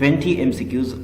20 MCQs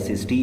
SST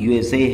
USA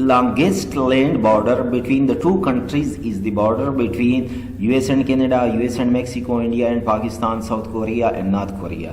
longest land border between the two countries is the border between US and Canada, US and Mexico, India and Pakistan, South Korea and North Korea।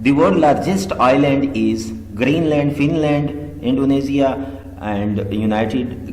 The world largest island is Greenland, Finland, Indonesia and United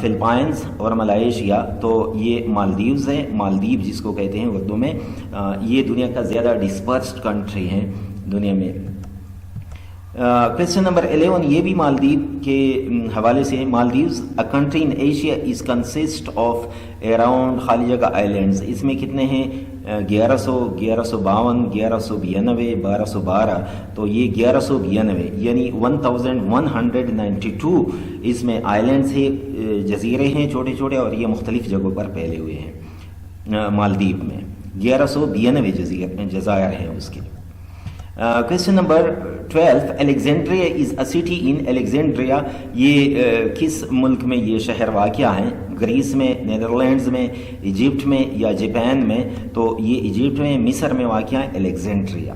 Philippines اور Malaysia. تو یہ مالدیوز ہے، مالدیو جس کو کہتے ہیں اردو میں. یہ دنیا کا زیادہ ڈسپرسڈ کنٹری ہے دنیا میں. کویسچن نمبر 11 یہ بھی مالدیو کے حوالے سے ہے. Maldives a country in Asia is consist of around خالی جگہ آئیلینڈز. اس میں کتنے ہیں؟ 1100، 1152، 1192، 1212. تو یہ 1192 یعنی 1192 اس میں آئیلینڈز ہیں، جزیرے ہیں چھوٹے چھوٹے، اور یہ مختلف جگہوں پر پھیلے ہوئے ہیں. مالدیپ میں 1192 جزائر ہیں اس کے. Question number 12 Alexandria is a city in Alexandria. یہ کس ملک میں یہ شہر واقع ہے؟ گریس میں، نیدرلینڈز میں، ایجپٹ میں یا جاپان میں؟ تو یہ ایجپٹ میں، مصر میں واقع ہے Alexandria.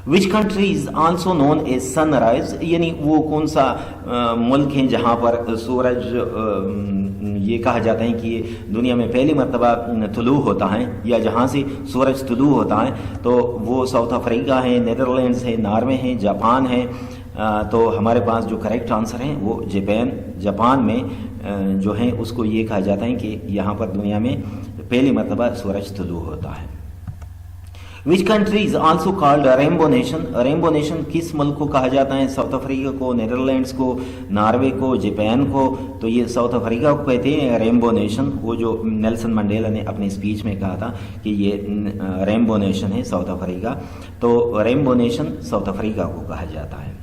Which country is also known as sunrise, یعنی وہ کون سا ملک ہیں جہاں پر سورج یہ کہا جاتا ہے کہ یہ دنیا میں پہلی مرتبہ طلوع ہوتا ہے، یا جہاں سے سورج طلوع ہوتا ہے؟ تو وہ ساؤتھ افریقہ ہے، نیدرلینڈز ہے، ناروے ہے، جاپان ہے. تو ہمارے پاس جو کریکٹ آنسر ہیں وہ جاپان میں جو ہیں اس کو یہ کہا جاتا ہے کہ یہاں پر دنیا میں پہلی مرتبہ سورج طلوع ہوتا ہے. Which country is also called Rainbow nation. Rainbow nation کس ملک کو کہا جاتا ہے؟ ساؤتھ افریقہ کو، نیدرلینڈز کو، ناروے کو، جاپان کو. تو یہ ساؤتھ افریقہ کو کہتے ہیں رینبو نیشن. وہ جو نیلسن منڈیلا نے اپنی اسپیچ میں کہا تھا کہ یہ رینبو نیشن ہے ساؤتھ افریقہ. تو رینبو نیشن ساؤتھ افریقہ کو کہا جاتا ہے.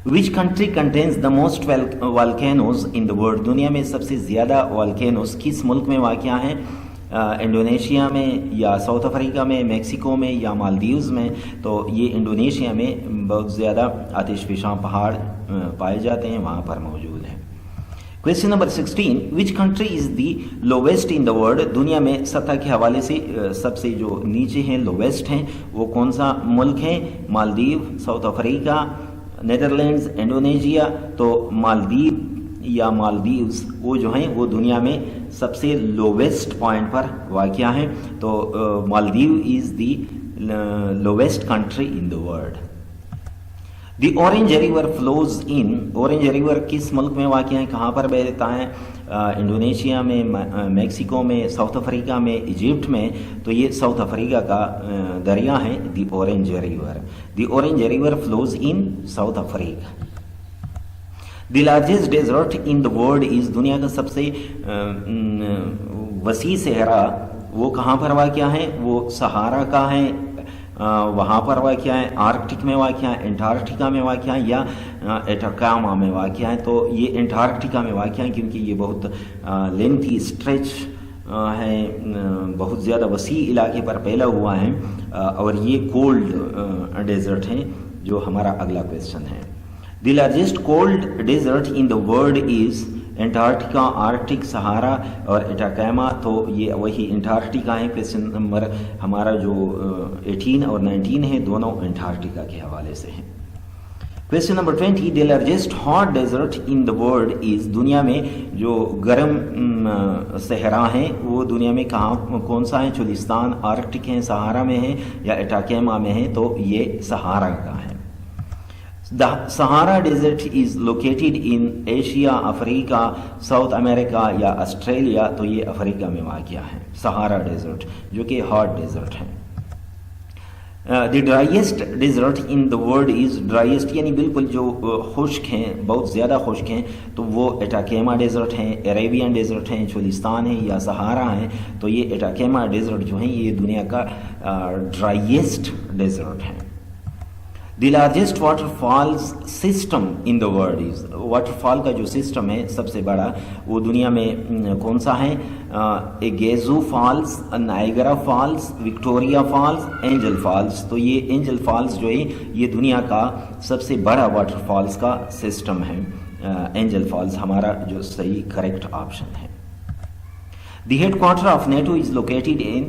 Which country contains the most volcanoes in the world. دنیا میں سب سے زیادہ والکینوز کس ملک میں واقع ہیں؟ انڈونیشیا میں یا ساؤتھ افریقہ میں، میکسیکو میں یا مالدیوز میں؟ تو یہ انڈونیشیا میں بہت زیادہ آتش فشاں پہاڑ پائے جاتے ہیں، وہاں پر موجود ہیں. Question number 16 which country is the lowest in the world. دنیا میں سطح کے حوالے سے سب سے جو نیچے ہیں، لوویسٹ ہیں، وہ کون سا ملک ہیں؟ Maldives, South Africa, Netherlands, Indonesia. تو مالدیو یا مالدیوز وہ جو ہیں وہ دنیا میں سب سے لوویسٹ پوائنٹ پر واقع ہیں. تو Maldives is the lowest country in the world. The orange river flows in. Orange river کس ملک میں واقع ہے؟ کہاں پر بہتا ہے؟ انڈونیشیا میں، میکسیکو میں، ساؤتھ افریقہ میں، ایجپٹ میں. تو یہ ساؤتھ افریقہ کا دریا ہے the orange river. The orange river flows in South Africa. The largest desert in the world is. دنیا کا سب سے وسیع صحرا وہ کہاں پر واقع ہے؟ وہ سہارا کا ہے، وہاں پر واقع ہے. آرکٹک میں واقع ہے، انٹارکٹیکا میں واقع ہے یا ایٹاکاما میں واقع ہے؟ تو یہ انٹارکٹیکا میں واقع ہے کیونکہ یہ بہت لینتھی اسٹریچ ہے، بہت زیادہ وسیع علاقے پر پھیلا ہوا ہے، اور یہ کولڈ ڈیزرٹ ہیں جو ہمارا اگلا کویسچن ہے. The largest cold desert in the world is Antarctica, Arctic, Sahara اور ایٹاکاما. تو یہ وہی انٹارکٹیکا ہے. کویسچن نمبر ہمارا جو 18 اور 19 ہے دونوں انٹارکٹیکا کے حوالے سے ہیں. Question number 20 the largest hot desert in the world is. دنیا میں جو گرم صحرا ہیں وہ دنیا میں کہاں کون سا ہے؟ چولستان، آرکٹک ہیں، سہارا میں ہے یا ایٹاکاما میں ہے؟ تو یہ سہارا کا ہے. The Sahara Desert is located in Asia, Africa, South America یا آسٹریلیا. تو یہ افریقہ میں واقع ہے سہارا ڈیزرٹ جو کہ ہاٹ ڈیزرٹ ہے. دی ڈرائیسٹ ڈیزرٹ ان دا ورلڈ از. ڈرائیسٹ یعنی بالکل جو خشک ہیں، بہت زیادہ خشک ہیں، تو وہ ایٹاکاما ڈیزرٹ ہیں، عربین ڈیزرٹ ہیں، چولستان ہیں یا سہارا ہیں. تو یہ ایٹاکاما ڈیزرٹ جو ہیں یہ دنیا کا ڈرائیسٹ ڈیزرٹ ہے. The largest water falls system in the world is. Water fall کا جو سسٹم ہے سب سے بڑا وہ دنیا میں کون سا ہے؟ گیزو falls, Niagara falls, Victoria falls, Angel falls. تو یہ اینجل فالز جو ہے یہ دنیا کا سب سے بڑا واٹر فالز کا سسٹم ہے. اینجل فالز ہمارا جو صحیح کریکٹ آپشن ہے. The headquarter of NATO is located in.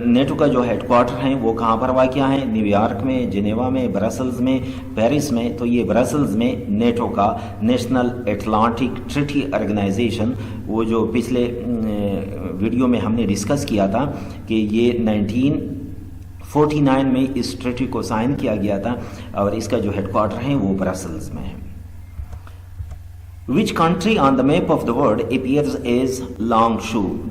NATO کا جو ہیڈ کوارٹر ہیں وہ کہاں پر واقع ہیں؟ نیو یارک میں، جنیوا میں، برسلز میں، پیرس میں. تو یہ برسلز میں نیٹو کا نیشنل اٹلانٹک ٹریٹی آرگنائزیشن، وہ جو پچھلے ویڈیو میں ہم نے ڈسکس کیا تھا کہ یہ 1949 میں اس ٹریٹی کو سائن کیا گیا تھا، اور اس کا جو ہیڈ کوارٹر ہے وہ برسلز میں ہے. Which country on the map of the world appears as long shoe?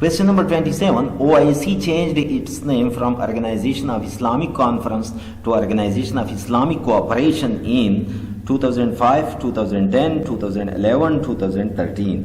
Question number 27, OIC changed its name from Organization of Islamic Conference to Organization of Islamic Cooperation in 2005, 2010, 2011, 2013।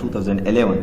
2011।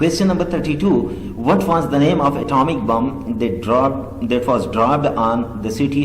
Question number 32, what was the name of atomic bomb that was dropped on the city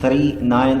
3, 9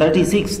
36,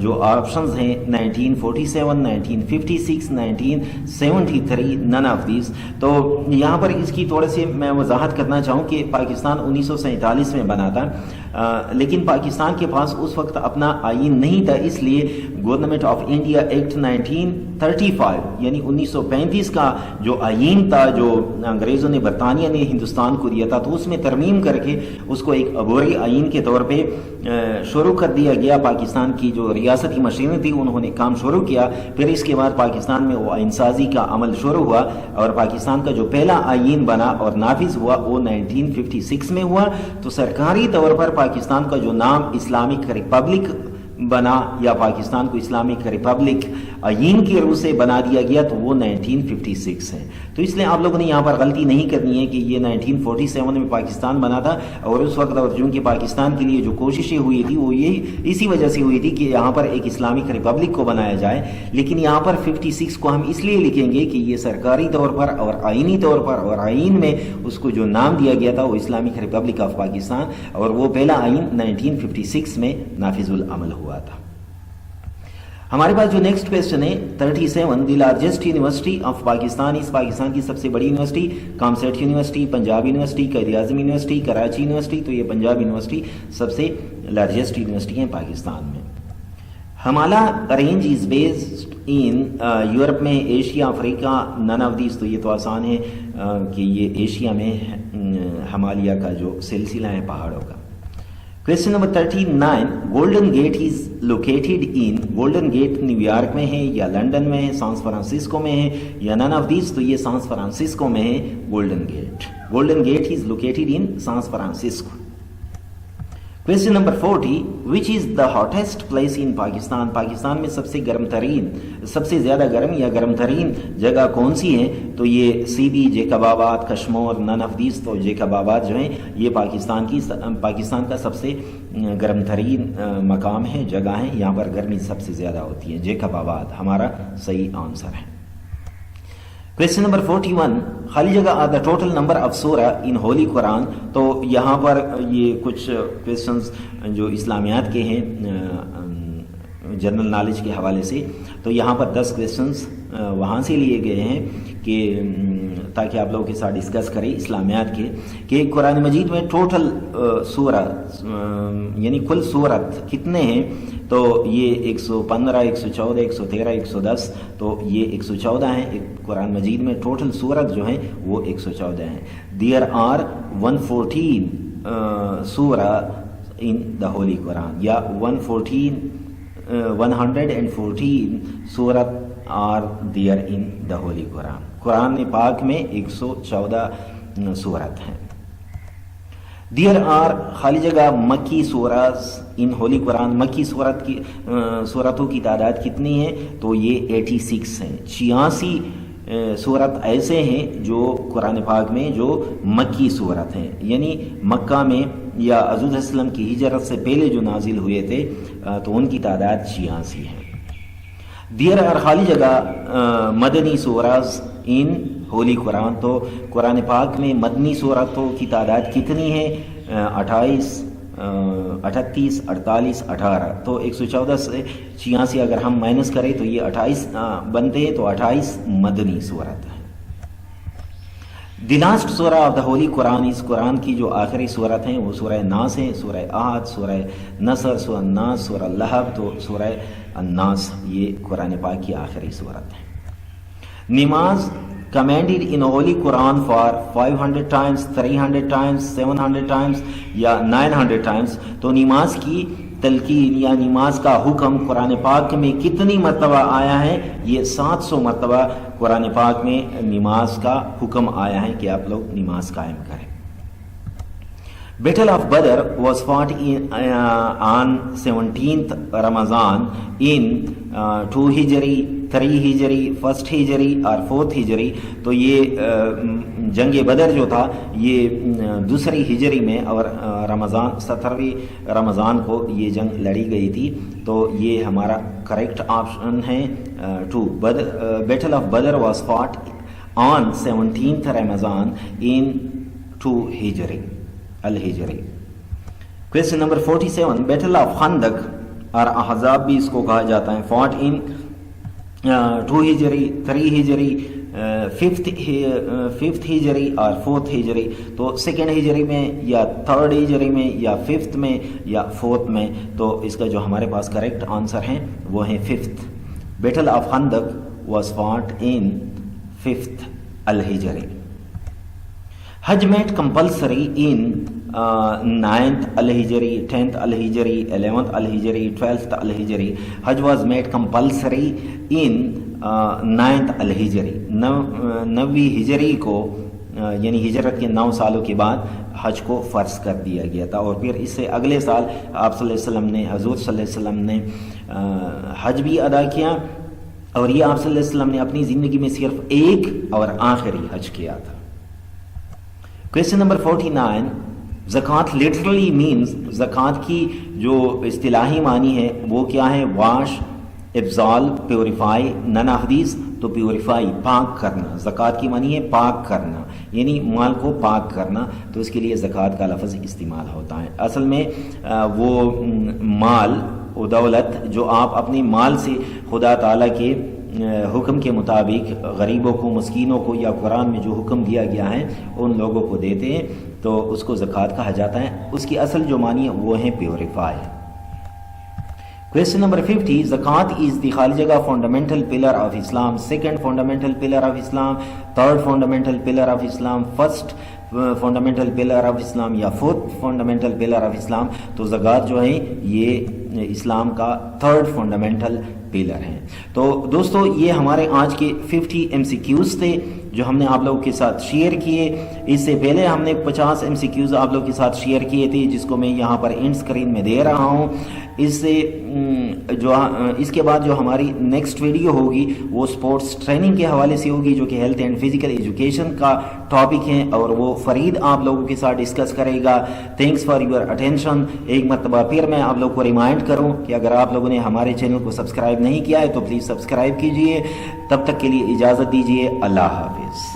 جو options ہیں 1947, 1956, 1973, none of these. تو یہاں پر اس کی تھوڑے سے میں وضاحت کرنا چاہوں کہ پاکستان 1947 میں بنا تھا، لیکن پاکستان کے پاس اس وقت اپنا آئین نہیں تھا، اس لیے گورنمنٹ آف انڈیا ایکٹ 1935 یعنی 1935 کا جو آئین تھا، جو انگریزوں نے، برطانیہ نے ہندوستان کو دیا تھا، تو اس میں ترمیم کر کے اس کو ایک عبوری آئین کے طور پہ شروع کر دیا گیا۔ پاکستان کی جو ریاستی مشینیں تھی انہوں نے کام شروع کیا، پھر اس کے بعد پاکستان میں وہ آئین سازی کا عمل شروع ہوا، اور پاکستان کا جو پہلا آئین بنا اور نافذ ہوا وہ 1956 میں ہوا۔ تو سرکاری طور پر پاکستان کا جو نام اسلامک ریپبلک بنا یا پاکستان کو اسلامک ریپبلک آئین کی روح سے بنا دیا گیا تو وہ 1956 ہے۔ تو اس لیے آپ لوگوں نے یہاں پر غلطی نہیں کرنی ہے کہ یہ 1947 میں پاکستان بنا تھا، اور اس وقت اور چونکہ پاکستان کے لیے جو کوششیں ہوئی تھی وہ یہ اسی وجہ سے ہوئی تھی کہ یہاں پر ایک اسلامک ریپبلک کو بنایا جائے، لیکن یہاں پر 56 کو ہم اس لیے لکھیں گے کہ یہ سرکاری طور پر اور آئینی طور پر اور آئین میں اس کو جو نام دیا گیا تھا وہ اسلامک ریپبلک آف پاکستان، اور وہ پہلا آئین 1956 میں نافذ العمل ہوا تھا۔ ہمارے پاس جو نیکسٹ کویسچن ہے 37، the largest university of Pakistan, اس پاکستان کی سب سے بڑی university COMSATS university, Punjab university, Quaid Azam university, Karachi university, تو یہ پنجاب یونیورسٹی سب سے لارجسٹ یونیورسٹی ہیں پاکستان میں۔ Himalaya range is based in Europe میں، Asia, Africa, none of these, تو یہ تو آسان ہے کہ یہ ایشیا میں ہمالیہ کا جو سلسلہ ہے پہاڑوں کا۔ Question number 39، golden gate is located in, golden gate New York میں ہے یا لنڈن میں ہے، سان فرانسسکو میں ہے یا نن آف دیز، تو یہ سان فرانسسکو میں ہے golden gate. Golden gate is located in San Francisco. Question number 40، which is the hottest place in Pakistan, Pakistan میں سب سے گرم ترین، سب سے زیادہ گرم یا گرم ترین جگہ کون سی ہے؟ تو یہ سی بی، جیکب آباد، کشمور، نن آف دیز، تو جیکب آباد جو ہیں یہ پاکستان کا سب سے گرم ترین مقام ہے، جگہ ہے، یہاں پر گرمی سب سے زیادہ ہوتی ہے، جیکب آباد ہمارا صحیح آنسر ہے۔ کویسچن نمبر 41، خالی جگہ are the total number of سورہ ان ہولی قرآن، تو یہاں پر یہ کچھ کویسچنز جو اسلامیات کے ہیں جنرل نالج کے حوالے سے، تو یہاں پر 10 کویسچنز وہاں سے لیے گئے ہیں کہ تاکہ آپ لوگوں کے ساتھ ڈسکس کریں اسلامیات کے، کہ قرآن مجید میں ٹوٹل سورہ یعنی کل سورت کتنے ہیں؟ تو یہ 115، 114، 113، 110، تو یہ 114 ہیں۔ قرآن مجید میں ٹوٹل سورت جو ہیں وہ 114 ہیں۔ دیئر آر 114 سورہ ان دا ہولی قرآن، یا 114 سورت آر دیئر ان دا ہولی قرآن، قرآن پاک میں 114 سورت ہیں۔ دیئر آر خالی جگہ مکی سورت ان ہولی قرآن، مکی سورتوں کی تعداد کتنی ہے؟ تو یہ 86 ہیں، 86 سورت ایسے ہیں جو قرآن پاک میں جو مکی سورت ہیں، یعنی مکہ میں یا حضور صلی اللہ علیہ وسلم کی ہجرت سے پہلے جو نازل ہوئے تھے، تو ان کی تعداد 86 ہے۔ دیئر آر خالی جگہ مدنی سورز ان ہولی قرآن، تو قرآن پاک میں مدنی سورتوں کی تعداد کتنی ہے؟ 28، 38، 48، 18، تو 114 سے 86 اگر ہم مائنس کریں تو یہ 28 بنتے ہیں، تو 28 مدنی سورت ہے۔ دی لاسٹ سورہ آف دا ہولی قرآن، اس قرآن کی جو آخری سورت ہیں وہ سورہ ناس ہیں، سورہ احد، سورہ نصر، سورہ الناس، سورہ لہب، تو سورہ الناس یہ قرآن پاک کی آخری سورت ہے۔ نماز commanded in holy Quran for 500 times, 300 times, 700 times یا 900 times، تو نماز کی تلقین یا نماز کا حکم قرآن پاک میں کتنی مرتبہ آیا ہے؟ یہ 700 مرتبہ قرآن پاک میں نماز کا حکم آیا ہے کہ آپ لوگ نماز قائم کریں۔ Battle of Badr was fought on 17th Ramadan in 2 Hijri, 3 Hijri, 1st Hijri اور 4th Hijri، تو یہ جنگ بدر جو تھا یہ 2 ہجری میں اور رمضان 17ویں رمضان کو یہ جنگ لڑی گئی تھی، تو یہ ہمارا کریکٹ آپشن ہے 2۔ Battle of Badr was fought on 17th Ramadan in 2 Hijri الہجری۔ Question number 47، battle of Khandaq اور احزاب بھی اس کو کہا جاتا ہے. فاٹ ان 2 ہجری 3 ہجری 5th ہجری اور 4th ہجری. تو 2nd ہجری میں یا 3rd ہجری میں یا 5th میں یا 4th میں. تو اس کا جو ہمارے پاس کریکٹ آنسر ہیں وہ ہیں 5th. Battle of Khandaq was fought in 5th الہجری. Hajj made compulsory in 9th الہجری 10th الہجری 11th الہجری 12th الہجری. Hajj was made compulsory in 9th الہجری. 9ویں ہجری کو یعنی ہجرت کے 9 سالوں کے بعد حج کو فرض کر دیا گیا تھا. اور پھر اس سے اگلے سال آپ صلی اللہ علیہ وسلم نے حضور صلی اللہ علیہ وسلم نے حج بھی ادا کیا. اور یہ آپ صلی اللہ علیہ وسلم نے اپنی زندگی میں صرف ایک اور آخری حج کیا تھا. Question number 49. زکوٰۃ لٹرلی مینز، زکوٰۃ کی جو اصطلاحی معنی ہے وہ کیا ہے؟ Wash, ablution, purify. نن حدیث تو پیوریفائی پاک کرنا. زکوٰۃ کی معنی ہے پاک کرنا، یعنی مال کو پاک کرنا. تو اس کے لیے زکوٰۃ کا لفظ استعمال ہوتا ہے. اصل میں وہ مال و دولت جو آپ اپنے مال سے خدا تعالیٰ کے حکم کے مطابق غریبوں کو، مسکینوں کو، یا قرآن میں جو حکم دیا گیا ہے ان لوگوں کو دیتے ہیں تو اس کو زکوٰۃ کہا جاتا ہے. اس کی اصل جو معنی ہے وہ ہے پیوریفائی. Question number 50. زکوٰۃ از دی خالی جگہ fundamental pillar of Islam. 2nd fundamental pillar of Islam, 3rd fundamental pillar of Islam, 1st fundamental pillar of Islam یا 4th فنڈامنٹل پلر آف اسلام. تو زکوٰۃ جو ہے یہ اسلام کا 3rd فنڈامنٹل پلر ہیں. تو دوستو یہ ہمارے آج کے 50 MCQs تھے جو ہم نے آپ لوگوں کے ساتھ شیئر کیے. اس سے پہلے ہم نے 50 MCQs آپ لوگوں کے ساتھ شیئر کیے تھے جس کو میں یہاں پر اینڈ اسکرین میں دے رہا ہوں. اس کے بعد جو ہماری نیکسٹ ویڈیو ہوگی وہ سپورٹس ٹریننگ کے حوالے سے ہوگی جو کہ ہیلتھ اینڈ فزیکل ایجوکیشن کا ٹاپک ہے اور وہ فرید آپ لوگوں کے ساتھ ڈسکس کرے گا. Thanks for your attention. ایک مرتبہ پھر میں آپ لوگوں کو ریمائنڈ کروں کہ اگر آپ لوگوں نے ہمارے چینل کو سبسکرائب نہیں کیا ہے تو پلیز سبسکرائب کیجئے. تب تک کے لیے اجازت دیجیے. اللہ حافظ.